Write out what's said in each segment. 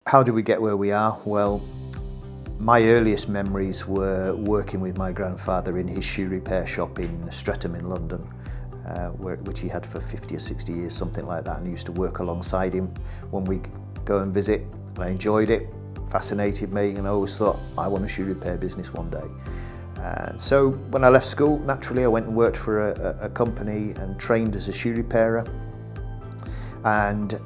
How did we get where we are? Well, my earliest memories were working with my grandfather in his shoe repair shop in Streatham in London, which he had for 50 or 60 years, something like that, and I used to work alongside him when we go and visit. And I enjoyed it, fascinated me, and I always thought I want a shoe repair business one day. So when I left school, naturally I went and worked for a company and trained as a shoe repairer. And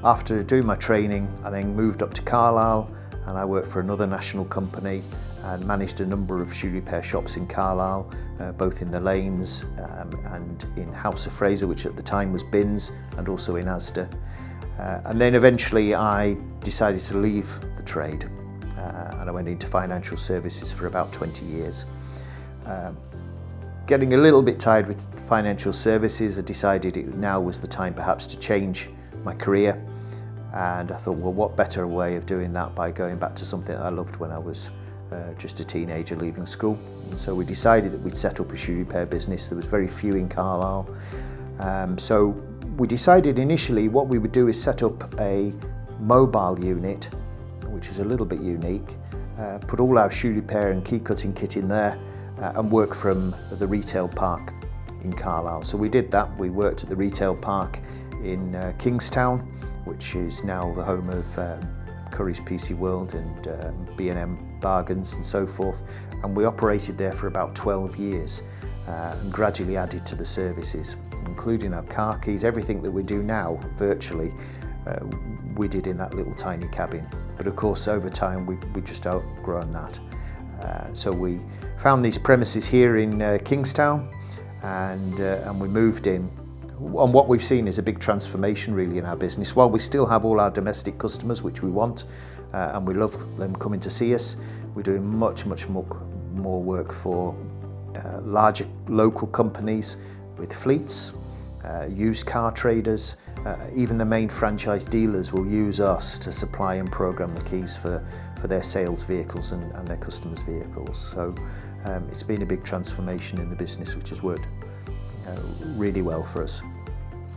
after doing my training, I then moved up to Carlisle and I worked for another national company and managed a number of shoe repair shops in Carlisle, both in the lanes and in House of Fraser, which at the time was Bins, and also in Asda. And then eventually I decided to leave the trade and I went into financial services for about 20 years. Getting a little bit tired with financial services, I decided now was the time perhaps to change my career. And I thought, well, what better way of doing that by going back to something that I loved when I was just a teenager leaving school. And so we decided that we'd set up a shoe repair business. There was very few in Carlisle. So we decided initially what we would do is set up a mobile unit, which is a little bit unique, put all our shoe repair and key cutting kit in there and work from the retail park in Carlisle. So we did that. We worked at the retail park in Kingstown, which is now the home of Curry's PC World and B&M Bargains and so forth. And we operated there for about 12 years and gradually added to the services, including our car keys. Everything that we do now, virtually, we did in that little tiny cabin. But of course, over time, we just outgrown that. So we found these premises here in Kingstown and we moved in. And what we've seen is a big transformation really in our business. While we still have all our domestic customers, which we want, and we love them coming to see us, we're doing much more work for larger local companies with fleets, used car traders, even the main franchise dealers will use us to supply and program the keys for their sales vehicles and their customers' vehicles. So it's been a big transformation in the business, which has worked really well for us.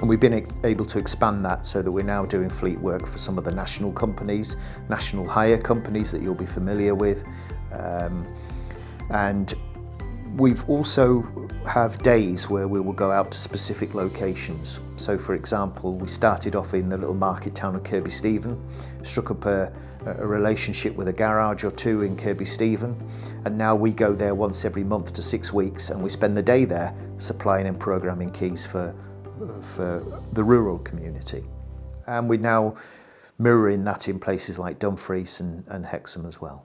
And we've been able to expand that so that we're now doing fleet work for some of the national companies, national hire companies that you'll be familiar with. And we've also have days where we will go out to specific locations. So for example, we started off in the little market town of Kirkby Stephen, struck up a relationship with a garage or two in Kirkby Stephen, and now we go there once every month to 6 weeks and we spend the day there supplying and programming keys for the rural community. And we're now mirroring that in places like Dumfries and Hexham as well.